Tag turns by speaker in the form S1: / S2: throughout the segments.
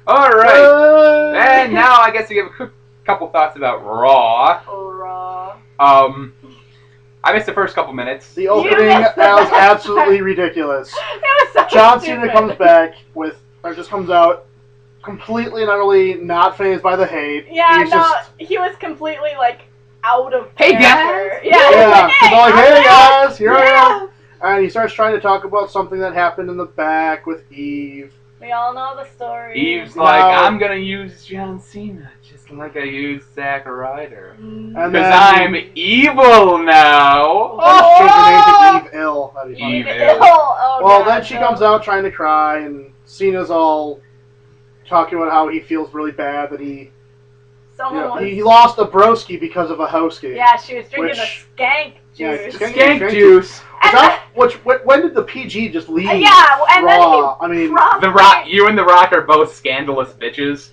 S1: Alright. And now I guess to give a quick couple thoughts about Raw.
S2: Raw.
S1: I missed the first couple minutes.
S3: The opening was absolutely ridiculous.
S2: It was so
S3: John
S2: stupid.
S3: Cena comes back just comes out completely and utterly not fazed by the hate.
S2: Yeah, he was completely like out of
S1: Hey
S2: character.
S1: guys!
S2: Yeah,
S3: He's like, hey guys, here I
S2: yeah.
S3: am. And he starts trying to talk about something that happened in the back with Eve.
S2: We all know the story.
S1: Eve's like, I'm gonna use John Cena just like I used Zack Ryder. Because I'm evil now.
S3: Let's change her name to Eve Ill. That'd be funny.
S1: Eve Ill.
S2: Oh,
S3: Well,
S2: God,
S3: then she comes out trying to cry, and Cena's all talking about how he feels really bad that he lost a broski because of a hoskie.
S2: Yeah, she was drinking the skank juice.
S1: Skank juice.
S3: When did the PG just leave?
S2: Yeah, and
S3: Raw?
S2: then he
S1: The Rock, you and The Rock are both scandalous bitches.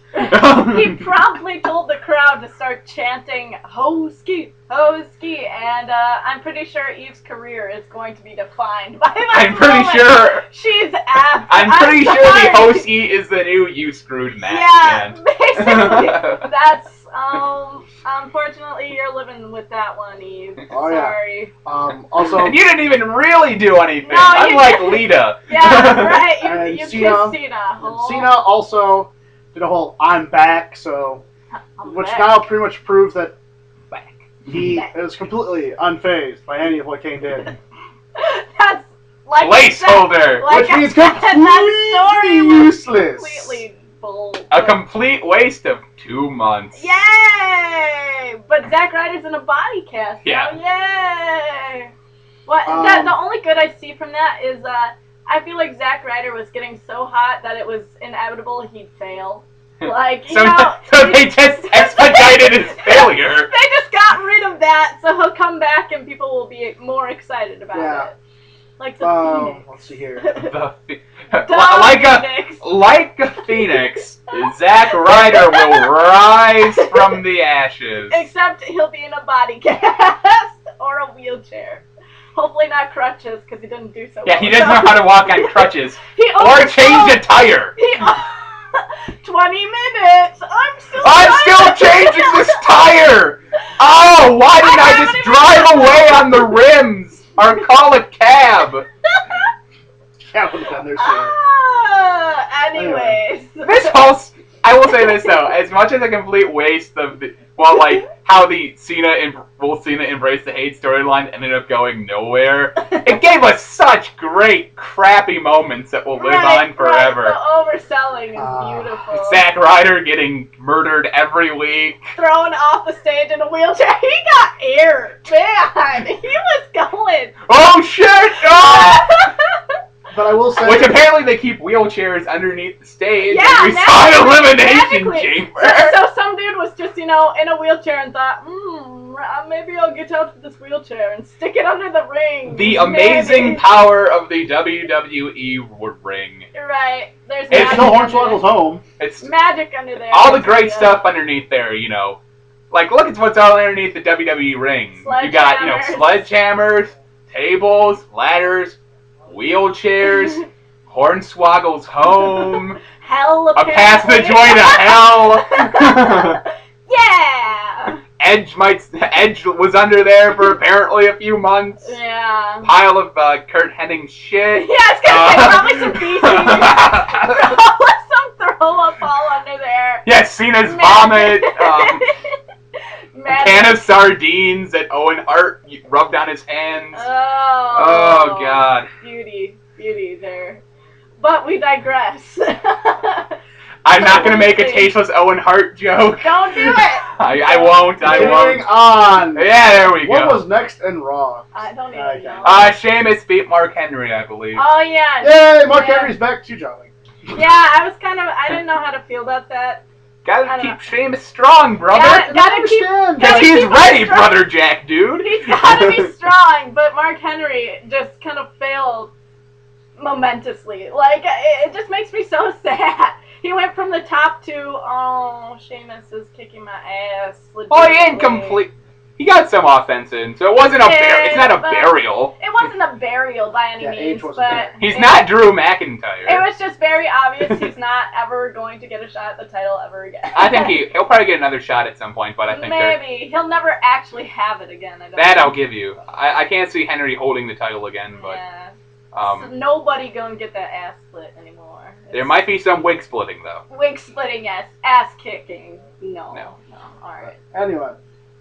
S2: He promptly told the crowd to start chanting "Hoskie, Hoskie," and I'm pretty sure Eve's career is going to be defined by that.
S1: I'm pretty sure
S2: she's after.
S1: I'm pretty sure the Hoskie is the new "You Screwed Matt."
S2: Yeah, basically. That's unfortunately you're living with that one, Eve.
S3: Oh,
S2: sorry.
S3: Yeah. Also,
S1: and you didn't even really do anything.
S2: No,
S1: unlike Lita.
S2: Yeah, right. You kissed
S3: Cena.
S2: Cena.
S3: Cena also did a whole "I'm back," which now pretty much proves that he is completely unfazed by any of what Kane did.
S2: That's like
S1: placeholder,
S3: which means completely useless.
S2: Completely bull.
S1: A complete waste of 2 months.
S2: Yay! But Zack Ryder's in a body cast.
S1: Yeah.
S2: Now. Yay! What? The only good I see from that is I feel like Zack Ryder was getting so hot that it was inevitable he'd fail. Like,
S1: so they just expedited his failure.
S2: They just got rid of that, so he'll come back and people will be more excited about it. Like the Phoenix.
S3: Let's see here.
S1: Like a phoenix, Zack Ryder will rise from the ashes.
S2: Except he'll be in a body cast or a wheelchair. Hopefully not crutches, because he didn't do so well.
S1: Yeah, he doesn't know how to walk on crutches.
S2: Or
S1: change a tire.
S2: 20 minutes! I'm
S1: still changing this tire! Oh, why didn't I just drive away on the rims? Or call a cab?
S3: Cab would have been there soon.
S2: Anyways.
S1: This whole... I will say this, though. As much as a complete waste of the... Well, like, how the Cena Embrace the Hate storyline ended up going nowhere, it gave us such great, crappy moments that will live on forever.
S2: The overselling is beautiful.
S1: Zack Ryder getting murdered every week.
S2: Thrown off the stage in a wheelchair. He got aired. Man, he was going.
S1: Oh, shit! Oh!
S3: But I will say...
S1: Which apparently they keep wheelchairs underneath the stage.
S2: Yeah,
S1: we saw an Elimination Chamber.
S2: So some dude was just, in a wheelchair and thought, maybe I'll get out of this wheelchair and stick it under the ring.
S1: The amazing power of the WWE ring.
S2: You're right. There's
S3: it's no Hornswoggle's home.
S2: It's magic under there.
S1: All the great stuff underneath there, Like, look at what's all underneath the WWE ring. You got, sledgehammers, tables, ladders, wheelchairs, Hornswoggle's home,
S2: hell,
S1: a passageway to hell.
S2: Yeah.
S1: Edge was under there for apparently a few months.
S2: Yeah.
S1: Pile of Kurt Hennig shit.
S2: Yeah, it's gonna say probably some feces. Probably some throw up all under there.
S1: Yeah, Cena's vomit. A can of sardines that Owen Hart rubbed on his hands. Oh God.
S2: Beauty there. But we digress.
S1: I'm not going to make a tasteless Owen Hart joke.
S2: Don't do it.
S1: I won't.
S3: Moving on.
S1: Yeah, there we go.
S3: What was next in Raw?
S2: I don't even know.
S1: Sheamus beat Mark Henry, I believe.
S2: Oh, yeah.
S3: Yay, Mark Henry's back too, Johnny.
S2: Yeah, I didn't know how to feel about that.
S1: Gotta keep Sheamus strong, brother.
S2: Gotta keep...
S1: Because he's ready, brother Jack, dude.
S2: He's gotta be strong, but Mark Henry just kind of failed momentously. Like, it just makes me so sad. He went from the top to, Sheamus is kicking my ass.
S1: Oh, he ain't complete. he got some offense in, so it wasn't it's not a burial.
S2: It wasn't a burial by any means, but
S1: he's not Drew McIntyre.
S2: It was just very obvious he's not ever going to get a shot at the title ever again.
S1: I think he'll probably get another shot at some point, but I think
S2: maybe he'll never actually have it again.
S1: I'll give you. I can't see Henry holding the title again, but
S2: so nobody gonna get that ass split anymore.
S1: There might be some wig splitting though.
S2: Wig splitting, yes. Ass kicking, no. All right.
S3: Anyway.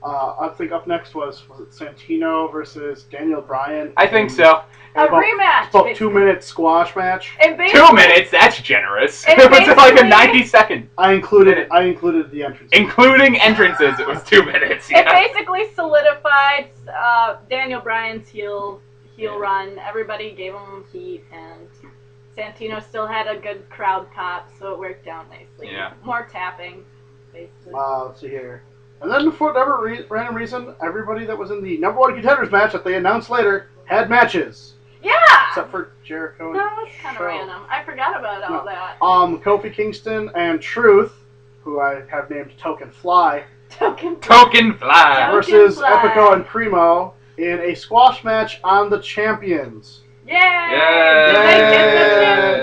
S3: I think up next was it Santino versus Daniel Bryan?
S1: I think so.
S2: A rematch.
S3: About 2-minute squash match.
S1: 2 minutes? That's generous. It was like a 90-second.
S3: I included the entrances.
S1: Including entrances, it was 2 minutes. Yeah.
S2: It basically solidified Daniel Bryan's heel run. Everybody gave him heat, and Santino still had a good crowd pop, so it worked out nicely.
S1: Yeah.
S2: More tapping, basically.
S3: Let's see here. And then, for whatever random reason, everybody that was in the number 1 contenders match that they announced later had matches.
S2: Yeah!
S3: Except for Jericho and
S2: That was kind of random. I forgot about all that.
S3: Kofi Kingston and Truth, who I have named Token Fly.
S2: Token
S1: Fly!
S3: Versus Epico and Primo in a squash match on the champions.
S2: Yay!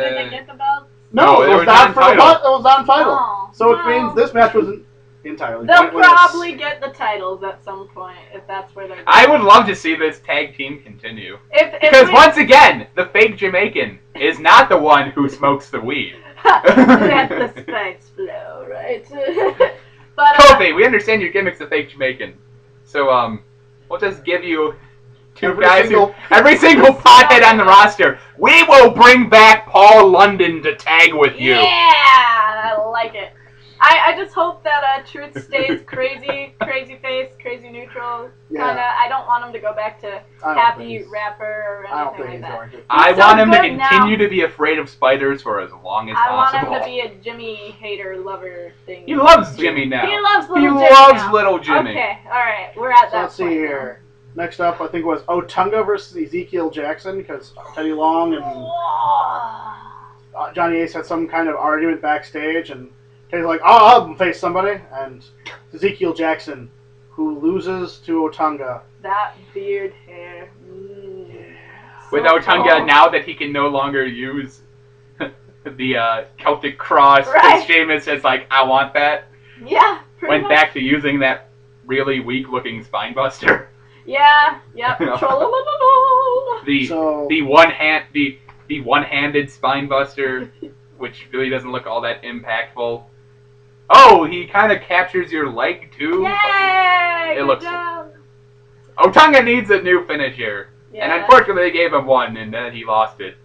S2: Did they get the belts?
S3: No, it was non-title.
S2: Oh,
S3: so it means this match wasn't entirely
S2: They'll
S3: pointless.
S2: probably get the titles at some point if that's where they're going.
S1: I would love to see this tag team continue.
S2: Because
S1: once again, the fake Jamaican is not the one who smokes the weed.
S2: Let the spice flow, right? But
S1: Kofi, we understand your gimmick's a fake Jamaican. So, we'll just give you every single pothead on the roster. We will bring back Paul London to tag with you.
S2: Yeah, I like it. I just hope that Truth stays crazy face, crazy neutral. Kinda. I don't want him to go back to happy rapper or anything like that.
S1: I want him to continue to be afraid of spiders for as long as possible.
S2: I want him to be a Jimmy hater lover thing.
S1: He loves Jimmy now.
S2: He loves little Jimmy. Okay, all right, we're at that
S3: Let's see here. Next up, I think it was Otunga versus Ezekiel Jackson because Teddy Long and Johnny Ace had some kind of argument backstage, and Teddy's like, I'll face somebody, and Ezekiel Jackson, who loses to Otunga.
S2: That beard hair.
S1: With Otunga, now that he can no longer use the Celtic Cross, because Sheamus is like, I want that.
S2: Yeah,
S1: went back to using that really weak-looking spinebuster.
S2: Yeah, yep.
S1: The one-handed spinebuster, which really doesn't look all that impactful. Oh, he kind of captures your leg too.
S2: Yay!
S1: It looks. Otunga needs a new finisher, and unfortunately they gave him one, and then he lost it.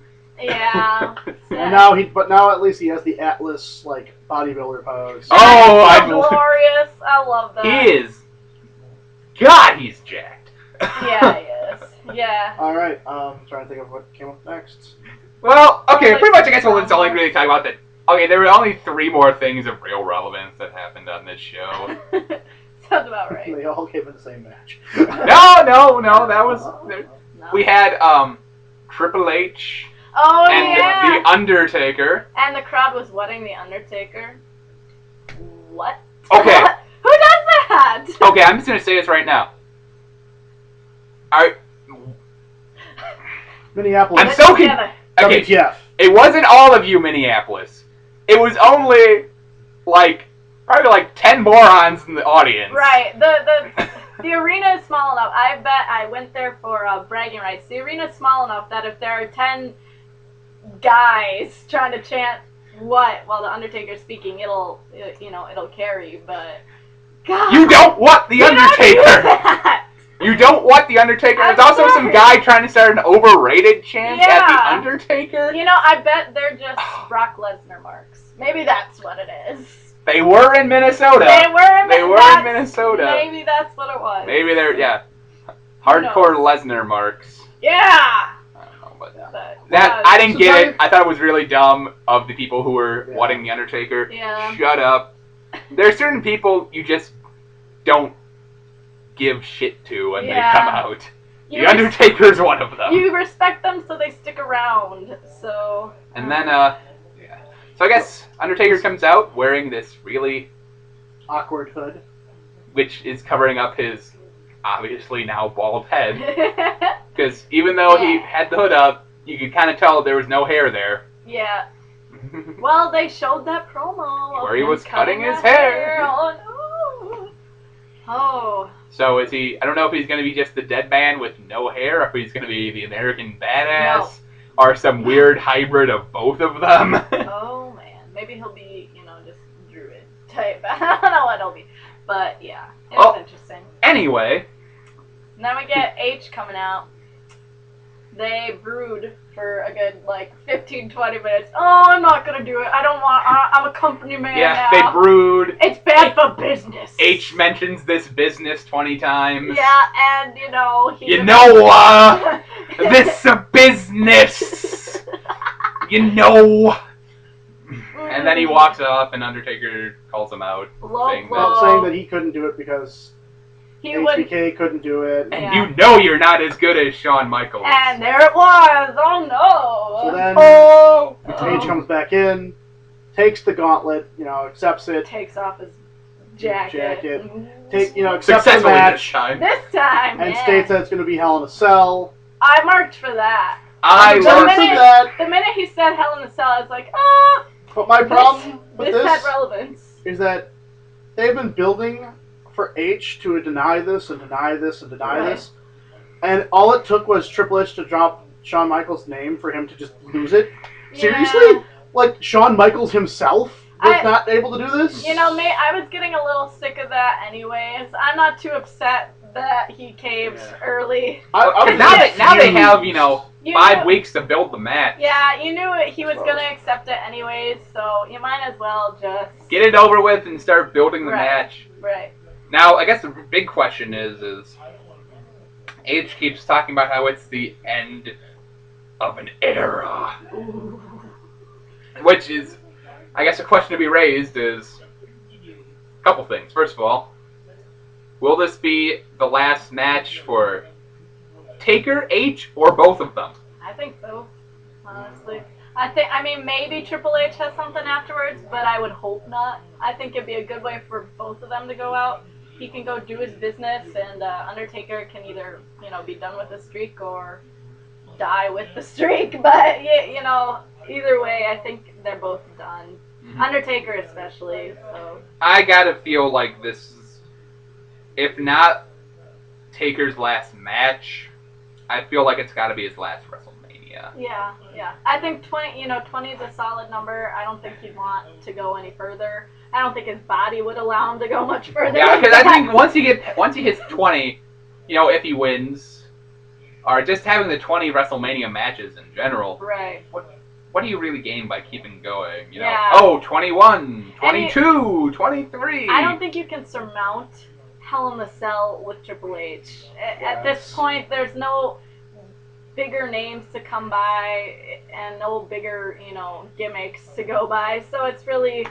S2: Yeah.
S3: And now now at least he has the Atlas bodybuilder pose.
S1: Oh,
S2: glorious! I love that.
S1: He is. God, he's jacked.
S2: Yeah, he is. Yeah.
S3: All right. Trying to think of what came up next.
S1: Well, okay, pretty much. I guess we'll only really talk about that. Okay, there were only 3 more things of real relevance that happened on this show.
S2: Sounds about right.
S3: They all came in the same match.
S1: No, that was... No. We had Triple H and The Undertaker.
S2: And the crowd was wedding The Undertaker. What?
S1: Okay.
S2: Who does that?
S1: Okay, I'm just going to say this right now.
S3: Minneapolis.
S1: I'm so confused. Okay,
S3: Jeff.
S1: It wasn't all of you, Minneapolis. It was only, probably 10 morons in the audience.
S2: Right. The arena is small enough. I bet I went there for bragging rights. The arena is small enough that if there are 10 guys trying to chant what while the Undertaker's speaking, it'll carry. But God,
S1: you don't want the Undertaker. You don't want the Undertaker. There's also some guy trying to start an overrated chant at the Undertaker.
S2: I bet they're just Brock Lesnar marks. Maybe that's what it is.
S1: They were in Minnesota. They were in Minnesota.
S2: Maybe that's what it was.
S1: Maybe they're hardcore Lesnar marks.
S2: Yeah.
S1: I don't know, but I didn't get it. I thought it was really dumb of the people who were wanting the Undertaker.
S2: Yeah.
S1: Shut up. There are certain people you just don't give shit to when they come out. The Undertaker's one of them.
S2: You respect them so they stick around. So.
S1: And then so I guess Undertaker comes out wearing this really
S3: awkward hood,
S1: which is covering up his obviously now bald head. Because even though he had the hood up, you could kind of tell there was no hair there.
S2: Yeah. Well, they showed that promo
S1: where he was cutting his hair.
S2: Oh no. Oh.
S1: So is he? I don't know if he's going to be just the dead man with no hair, or if he's going to be the American Badass, or some weird hybrid of both of them.
S2: Oh man, maybe he'll be, just druid type. I don't know what he'll be, but yeah, it's interesting.
S1: Anyway.
S2: And then we get H coming out. They brood for a good 15-20 minutes. Oh, I'm not gonna do it. I don't want. I'm a company man now.
S1: Yeah, they brood.
S2: It's bad for business.
S1: H mentions this business 20 times.
S2: Yeah, and
S1: this a business. And then he walks off, and Undertaker calls him out, saying
S3: that he couldn't do it because HBK couldn't do it.
S1: And you're not as good as Shawn Michaels.
S2: And there it was. Oh no.
S3: So then Page comes back in, takes the gauntlet, accepts it.
S2: Takes off his jacket.
S3: Accepts the match.
S2: This time.
S3: And states that it's going to be Hell in a Cell.
S2: I marked for that. The minute he said Hell in a Cell, I was like, oh.
S3: But my problem with
S2: this had relevance.
S3: Is that they've been building for H to deny this and deny this and deny this. And all it took was Triple H to drop Shawn Michaels' name for him to just lose it. Yeah. Seriously? Shawn Michaels himself was not able to do this?
S2: I was getting a little sick of that anyways. I'm not too upset that he caves early.
S1: Now they have, 5 weeks to build the match.
S2: Yeah, you knew he was going to accept it anyways, so you might as well just...
S1: get it over with and start building the match.
S2: Right.
S1: Now, I guess the big question is H keeps talking about how it's the end of an era.
S2: Ooh.
S1: Which is, I guess a question to be raised is a couple things. First of all, will this be the last match for Taker, H, or both of them?
S2: I think both, honestly. Maybe Triple H has something afterwards, but I would hope not. I think it'd be a good way for both of them to go out. He can go do his business, and Undertaker can either, be done with the streak or die with the streak. But, either way, I think they're both done. Mm-hmm. Undertaker especially, so...
S1: I gotta feel like this is, if not Taker's last match, I feel like it's gotta be his last WrestleMania.
S2: Yeah. I think 20 is a solid number. I don't think he'd want to go any further. I don't think his body would allow him to go much further.
S1: Yeah, because I think once he hits 20, if he wins, or just having the 20 WrestleMania matches in general,
S2: right?
S1: What do you really gain by keeping going? 21, 22, 23.
S2: I don't think you can surmount Hell in a Cell with Triple H. At this point, there's no bigger names to come by and no bigger, gimmicks to go by. So it's really...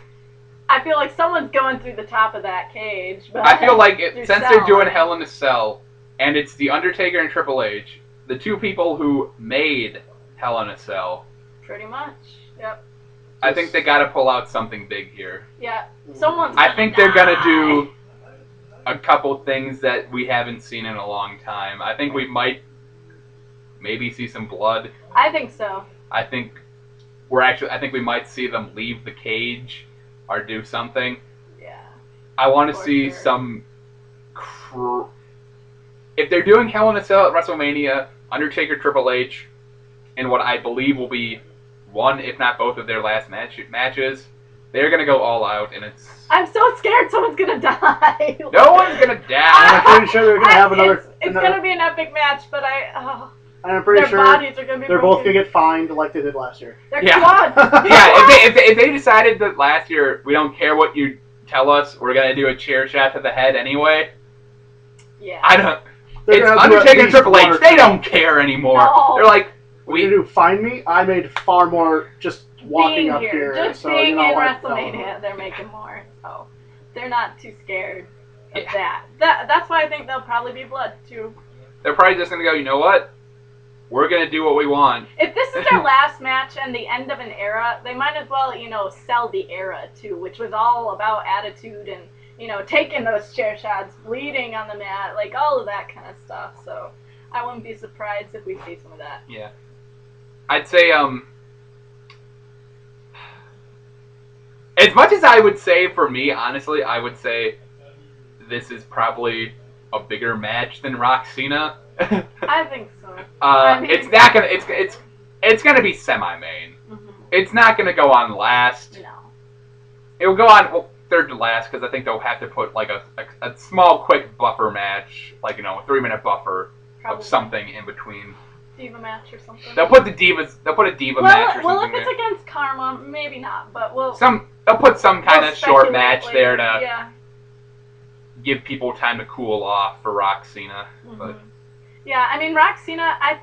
S2: I feel like someone's going through the top of that cage. But
S1: I feel like since they're doing Hell in a Cell, and it's The Undertaker and Triple H, the two people who made Hell in a Cell.
S2: Pretty much, yep.
S1: I think they got to pull out something big here.
S2: Yeah, someone's
S1: I think they're going to do a couple things that we haven't seen in a long time. I think we might maybe see some blood.
S2: I think so.
S1: I think we might see them leave the cage or do something.
S2: Yeah.
S1: I want to see some... If they're doing Hell in a Cell at WrestleMania, Undertaker, Triple H, and what I believe will be one, if not both, of their last matches, they're going to go all out, and it's...
S2: I'm so scared someone's going to die.
S1: No one's going to die.
S3: I'm pretty sure they're going to have another...
S2: It's going to be an epic match, but
S3: I'm pretty sure
S2: bodies are going to be
S3: they're both going to get fined like they did last year.
S2: They're quads.
S1: If they decided that last year, we don't care what you tell us, we're going to do a chair shot to the head anyway.
S2: Yeah.
S1: I don't... It's Undertaker and Triple H. They don't care anymore.
S2: No.
S1: They're like,
S3: we do find me. I made far more just walking up here.
S2: Just being in WrestleMania, they're making more. So they're not too scared of that. That's why I think there'll probably be blood too.
S1: They're probably just gonna go, you know what? We're gonna do what we want.
S2: If this is their last match and the end of an era, they might as well, sell the era too, which was all about attitude and taking those chair shots, bleeding on the mat, like all of that kind of stuff. So I wouldn't be surprised if we see some of that.
S1: Yeah. I'd say, as much as I would say, for me, honestly, I would say this is probably a bigger match than Rock Cena.
S2: I think so.
S1: It's not gonna. It's gonna be semi-main.
S2: Mm-hmm.
S1: It's not gonna go on last.
S2: No.
S1: It will go on third to last because I think they'll have to put like a small, quick buffer match, like a 3-minute buffer
S2: Probably.
S1: of something in between.
S2: Diva match or something.
S1: They'll put the divas. They'll put a diva match or something.
S2: Well, if it's against Karma, maybe not. But
S1: they'll put some kind of short match
S2: later.
S1: there to give people time to cool off for Rock Cena.
S2: Mm-hmm.
S1: But
S2: yeah, I mean Rock Cena. I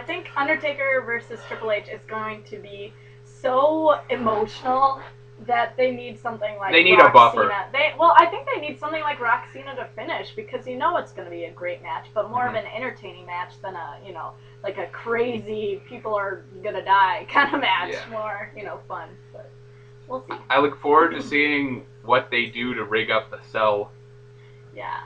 S2: think Undertaker versus Triple H is going to be so emotional that they need something like
S1: they need
S2: Rock
S1: a buffer.
S2: Cena. I think they need something like Rock Cena to finish because it's going to be a great match, but more of an entertaining match than a like a crazy people are gonna die kind of match.
S1: Yeah.
S2: More fun, but we'll see.
S1: I look forward to seeing what they do to rig up the cell.
S2: Yeah.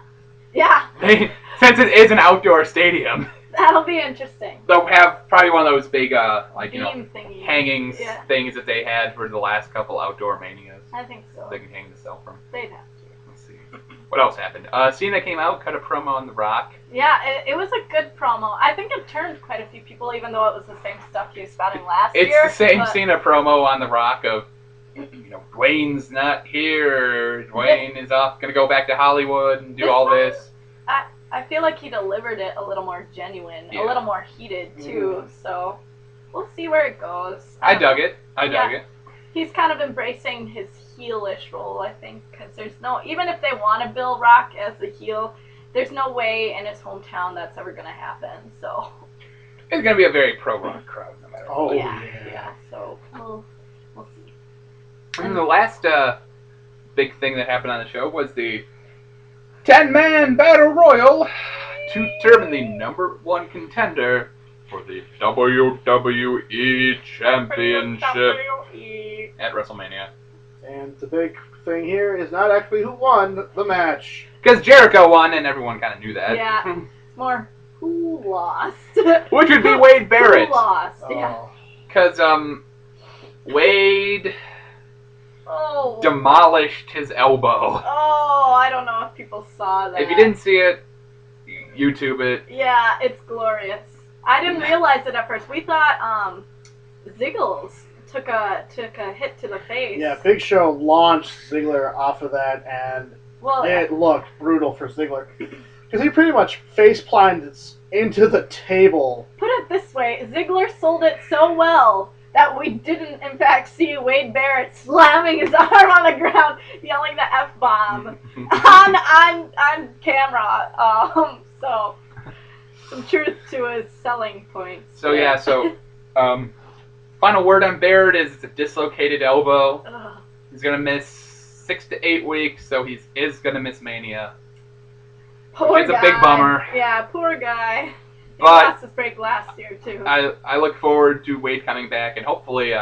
S1: Since it is an outdoor stadium,
S2: That'll be interesting.
S1: they'll have probably one of those big
S2: Beam thingy.
S1: hangings things that they had for the last couple outdoor manias.
S2: I think so.
S1: They can hang the cell from.
S2: They'd have to.
S1: Let's see. What else happened? Cena came out, cut a promo on The Rock.
S2: Yeah, it was a good promo. I think it turned quite a few people, even though it was the same stuff he was spouting last year.
S1: It's the same Cena promo on The Rock of, Dwayne's not here. Dwayne is off, gonna go back to Hollywood and do all this.
S2: I feel like he delivered it a little more genuine, a little more heated too. So we'll see where it goes.
S1: I dug it.
S2: He's kind of embracing his heelish role, I think, because even if they want to bill Rock as the heel, there's no way in his hometown that's ever going to happen. So
S1: it's going to be a very pro-Rock crowd, no matter what.
S3: Oh,
S2: yeah. So we'll see.
S1: And the last big thing that happened on the show was the 10-man battle royal to determine the number one contender for the WWE Championship at WrestleMania.
S3: And the big thing here is not actually who won the match.
S1: Because Jericho won, and everyone kind of knew that.
S2: Yeah, it's more who lost.
S1: Which would be Wade Barrett.
S2: Who lost, yeah.
S1: Because, Wade demolished his elbow.
S2: Oh, I don't know if people saw that.
S1: If you didn't see it, YouTube it.
S2: Yeah, it's glorious. I didn't realize it at first. We thought Ziggles took a hit to the face.
S3: Yeah, Big Show launched Ziggler off of that, and it looked brutal for Ziggler. Because he pretty much face-planted into the table.
S2: Put it this way, Ziggler sold it so well that we didn't, in fact, see Wade Barrett slamming his arm on the ground, yelling the F-bomb on camera. So, some truth to his selling points.
S1: So, final word on Barrett is it's a dislocated elbow.
S2: Ugh.
S1: He's going to miss 6 to 8 weeks, so he is going to miss Mania.
S2: Poor
S1: guy.
S2: It's a big bummer. Yeah, poor guy. He lost his break last year, too.
S1: I look forward to Wade coming back, and hopefully,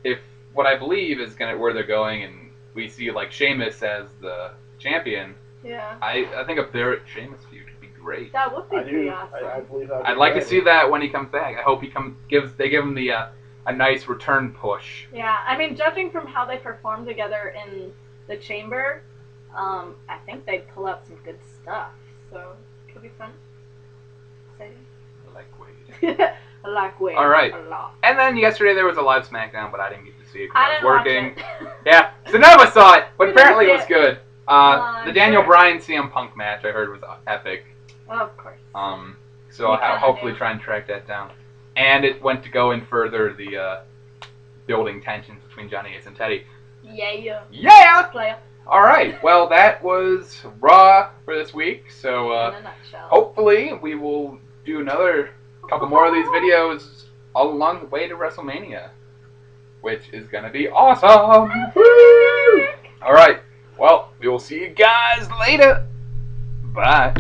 S1: if what I believe is where they're going, and we see, Sheamus as the champion, I think a Barrett-Sheamus feud would be great.
S2: That would be pretty awesome.
S3: I believe that would
S1: I'd like to see that when he comes back. I hope they give him a nice return push.
S2: Yeah, I mean, judging from how they performed together in the Chamber, I think they'd pull out some good stuff. So, it could be fun. Exciting.
S1: I like Wade.
S2: I like Wade.
S1: All right.
S2: A lot.
S1: And then yesterday there was a live SmackDown, but I didn't get to see it because I was working.
S2: Watch it.
S1: Yeah, so none of us saw it, but
S2: We
S1: apparently it
S2: didn't
S1: was
S2: see
S1: good. The Daniel Bryan CM Punk match I heard was epic.
S2: Well, of course.
S1: So I'll hopefully try and track that down. And it went to go and further the building tensions between Johnny Ace and Teddy.
S2: Yeah.
S1: Yeah!
S2: Player.
S1: All right. Well, that was Raw for this week. So
S2: In a nutshell.
S1: hopefully we will do another couple more of these videos all along the way to WrestleMania, which is going to be awesome. Woo! All right. Well, we will see you guys later. Bye.